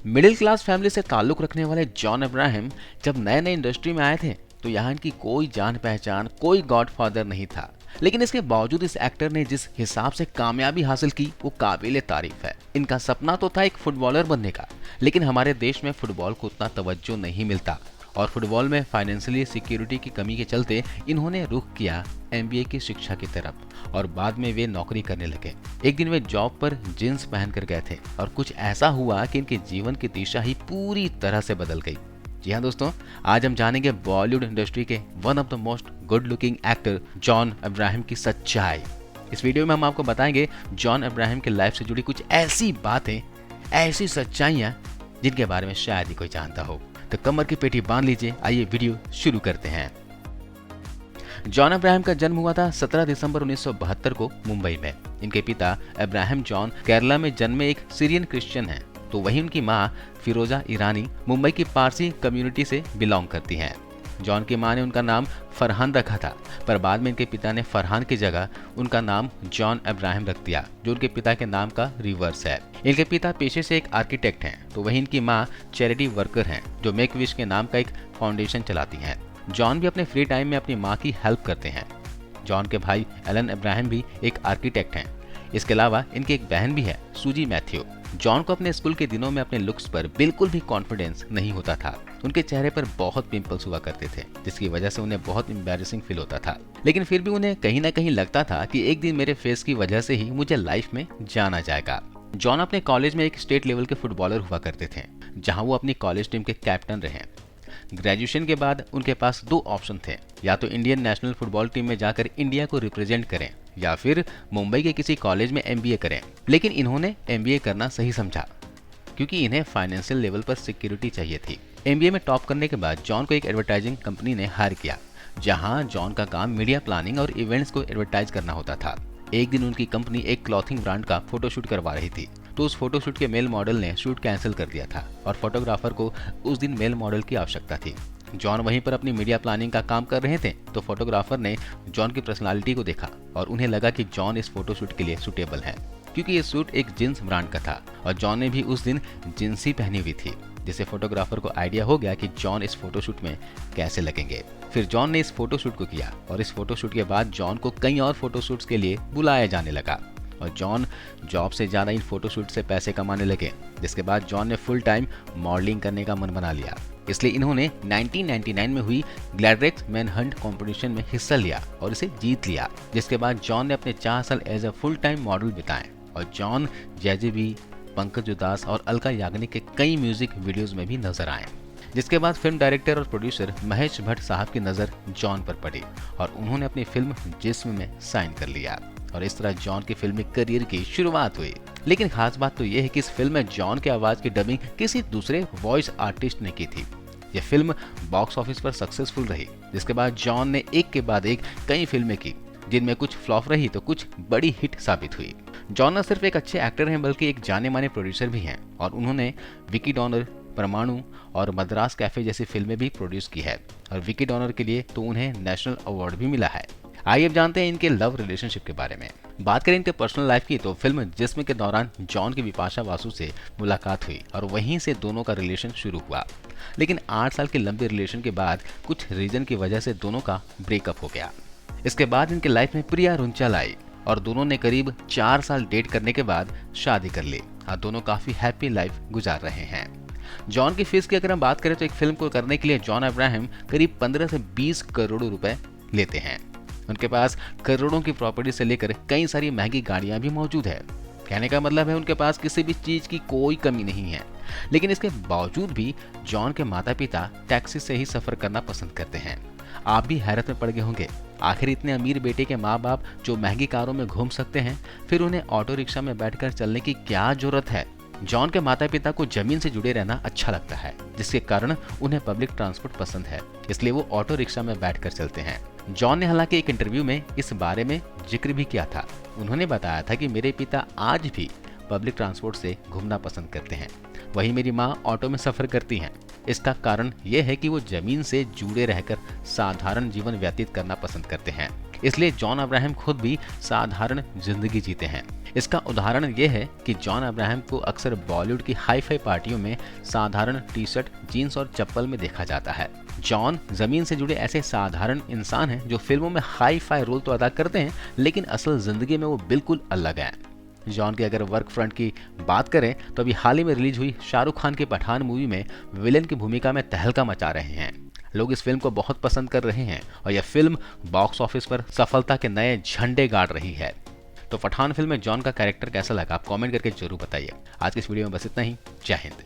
Middle class family से ताल्लुक रखने वाले जॉन अब्राहम जब नए नए इंडस्ट्री में आए थे तो यहाँ इनकी कोई जान पहचान, कोई गॉडफादर नहीं था। लेकिन इसके बावजूद इस एक्टर ने जिस हिसाब से कामयाबी हासिल की वो काबिले तारीफ है। इनका सपना तो था एक फुटबॉलर बनने का, लेकिन हमारे देश में फुटबॉल को उतना तवज्जो नहीं मिलता और फुटबॉल में फाइनेंशियली सिक्योरिटी की कमी के चलते इन्होंने रुख किया एमबीए की शिक्षा की तरफ और बाद में वे नौकरी करने लगे। एक दिन वे जॉब पर जींस पहनकर गए थे और कुछ ऐसा हुआ कि इनके जीवन की दिशा ही पूरी तरह से बदल गई। जी हाँ दोस्तों, आज हम जानेंगे बॉलीवुड इंडस्ट्री के one of the most good looking actor John Abraham की सच्चाई। इस वीडियो में हम आपको बताएंगे जॉन अब्राहम के लाइफ से जुड़ी कुछ ऐसी बातें, ऐसी सच्चाइयाँ जिनके बारे में शायद ही कोई जानता हो। तो कमर की पेटी बांध लीजिए, आइए वीडियो शुरू करते हैं। जॉन अब्राहम का जन्म हुआ था 17 दिसंबर 1972 को मुंबई में। इनके पिता अब्राहम जॉन केरला में जन्मे एक सीरियन क्रिश्चियन हैं, तो वहीं उनकी मां फिरोजा ईरानी मुंबई की पारसी कम्युनिटी से बिलोंग करती हैं। जॉन की मां ने उनका नाम फरहान रखा था, पर बाद में इनके पिता ने फरहान की जगह उनका नाम जॉन अब्राहम रख दिया, जो उनके पिता के नाम का रिवर्स है। इनके पिता पेशे से एक आर्किटेक्ट हैं, तो वहीं इनकी मां चैरिटी वर्कर हैं, जो मेक विश के नाम का एक फाउंडेशन चलाती हैं। जॉन भी अपने फ्री टाइम में अपनी मां की हेल्प करते हैं। जॉन के भाई एलन अब्राहम भी एक आर्किटेक्ट हैं। इसके अलावा इनकी एक बहन भी है, सूजी मैथ्यू। जॉन को अपने स्कूल के दिनों में अपने लुक्स पर बिल्कुल भी कॉन्फिडेंस नहीं होता था। उनके चेहरे पर बहुत पिंपल्स हुआ करते थे, जिसकी वजह से उन्हें बहुत एम्बैरेसिंग फील होता था। लेकिन फिर भी उन्हें कहीं ना कहीं लगता था कि एक दिन मेरे फेस की वजह से ही मुझे लाइफ में जाना जाएगा। जॉन अपने कॉलेज में एक स्टेट लेवल के फुटबॉलर हुआ करते थे, जहाँ वो अपनी कॉलेज टीम के कैप्टन रहे। ग्रेजुएशन के बाद उनके पास दो ऑप्शन थे, या तो इंडियन नेशनल फुटबॉल टीम में जाकर इंडिया को रिप्रेजेंट करें या फिर मुंबई के किसी कॉलेज में एमबीए करें। लेकिन इन्होंने एमबीए करना सही समझा, क्योंकि इन्हें फाइनेंशियल लेवल पर सिक्योरिटी चाहिए थी। एमबीए में टॉप करने के बाद जॉन को एक एडवर्टाइजिंग कंपनी ने हायर किया, जहां जॉन का काम मीडिया प्लानिंग और इवेंट्स को एडवर्टाइज करना होता था। एक दिन उनकी कंपनी एक क्लॉथिंग ब्रांड का फोटोशूट करवा रही थी, तो उस फोटोशूट के मेल मॉडल ने शूट कैंसिल कर दिया था और फोटोग्राफर को उस दिन मेल मॉडल की आवश्यकता थी। जॉन वहीं पर अपनी मीडिया प्लानिंग का काम कर रहे थे, तो फोटोग्राफर ने जॉन की पर्सनालिटी को देखा और उन्हें लगा कि जॉन इस फोटोशूट के लिए सुटेबल है, क्योंकि ये सूट एक जींस ब्रांड का था और जॉन ने भी उस दिन जींस ही पहनी हुई थी, जिससे फोटोग्राफर को आइडिया हो गया कि जॉन इस फोटोशूट में कैसे लगेंगे। फिर जॉन ने इस फोटोशूट को किया और इस फोटोशूट के बाद जॉन को कई और फोटोशूट्स के लिए बुलाया जाने लगा और जॉन जॉब से ज़्यादा इन फोटोशूट से पैसे कमाने लगे। जिसके बाद जॉन ने फुल टाइम मॉडलिंग करने का मन बना लिया, इसलिए इन्होंने 1999 में हुई ग्लैडरेक्स मैन हंट कॉम्पिटिशन में हिस्सा लिया और इसे जीत लिया। जिसके बाद जॉन ने अपने 4 साल as a full time model बिताए और जॉन जैज़ी, पंकज उदास और अलका याग्निक के कई म्यूजिक वीडियोस में भी नजर आए। जिसके बाद फिल्म डायरेक्टर और प्रोड्यूसर महेश भट्ट साहब की नज़र जॉन पर पड़ी और उन्होंने अपनी फिल्म जिस्म में साइन कर लिया और इस तरह जॉन की फिल्मी करियर की शुरुआत हुई। लेकिन खास बात तो यह है कि इस फिल्म में जॉन की आवाज़ की डबिंग किसी दूसरे वॉइस आर्टिस्ट ने की थी। यह फिल्म बॉक्स ऑफिस पर सक्सेसफुल रही, जिसके बाद जॉन ने एक के बाद एक कई फिल्में की, जिनमें कुछ फ्लॉप रही तो कुछ बड़ी हिट साबित हुई। जॉन न सिर्फ एक अच्छे एक्टर हैं, बल्कि एक जाने माने प्रोड्यूसर भी हैं और उन्होंने विकी डॉनर, परमाणु और मद्रास कैफे जैसी फिल्में भी प्रोड्यूस की है और विकी डॉनर के लिए तो उन्हें नेशनल अवार्ड भी मिला है। आइए अब जानते हैं इनके लव रिलेशनशिप के बारे में। बात करें इनके पर्सनल लाइफ की, तो फिल्म जिस्म के दौरान जॉन की बिपाशा बासु से मुलाकात हुई और वहीं से दोनों का रिलेशन शुरू हुआ। लेकिन 8 साल के लंबे रिलेशन के बाद कुछ रीजन की वजह से दोनों का ब्रेकअप हो गया। इसके बाद इनके लाइफ में प्रिया रुंचल आई और दोनों ने करीब 4 साल डेट करने के बाद शादी कर ली और दोनों काफी हैप्पी लाइफ गुजार रहे हैं। जॉन की फीस की अगर हम बात करें तो एक फिल्म को करने के लिए जॉन अब्राहम करीब 15 से 20 करोड़ रुपए लेते हैं। उनके पास करोड़ों की प्रॉपर्टी से लेकर कई सारी महंगी गाड़ियां भी मौजूद है। कहने का मतलब है उनके पास किसी भी चीज की कोई कमी नहीं है। लेकिन इसके बावजूद भी जॉन के माता पिता टैक्सी से ही सफर करना पसंद करते हैं। आप भी हैरत में पड़ गए होंगे, आखिर इतने अमीर बेटे के माँ बाप जो महंगी कारों में घूम सकते हैं, फिर उन्हें ऑटो रिक्शा में बैठकर चलने की क्या जरूरत है। जॉन के माता पिता को जमीन से जुड़े रहना अच्छा लगता है, जिसके कारण उन्हें पब्लिक ट्रांसपोर्ट पसंद है, इसलिए वो ऑटो रिक्शा में बैठकर चलते हैं। जॉन ने हालांकि एक इंटरव्यू में इस बारे में जिक्र भी किया था। उन्होंने बताया था कि मेरे पिता आज भी पब्लिक ट्रांसपोर्ट से घूमना पसंद करते हैं, वहीं मेरी माँ ऑटो में सफर करती हैं। इसका कारण यह है कि वो जमीन से जुड़े रहकर साधारण जीवन व्यतीत करना पसंद करते हैं। इसलिए जॉन अब्राहम खुद भी साधारण जिंदगी जीते हैं। इसका उदाहरण ये है कि जॉन अब्राहम को अक्सर बॉलीवुड की हाई फाई पार्टियों में साधारण टी शर्ट, जीन्स और चप्पल में देखा जाता है। जॉन जमीन से जुड़े ऐसे साधारण इंसान हैं जो फिल्मों में हाई फाई रोल तो अदा करते हैं, लेकिन असल जिंदगी में वो बिल्कुल अलग हैं। जॉन की अगर वर्क फ्रंट की बात करें तो अभी हाल ही में रिलीज हुई शाहरुख खान की पठान मूवी में विलेन की भूमिका में तहलका मचा रहे हैं। लोग इस फिल्म को बहुत पसंद कर रहे हैं और यह फिल्म बॉक्स ऑफिस पर सफलता के नए झंडे गाड़ रही है। तो पठान फिल्म में जॉन का कैरेक्टर कैसा लगा, आप कमेंट करके जरूर बताइए। आज की इस वीडियो में बस इतना ही। जय हिंद।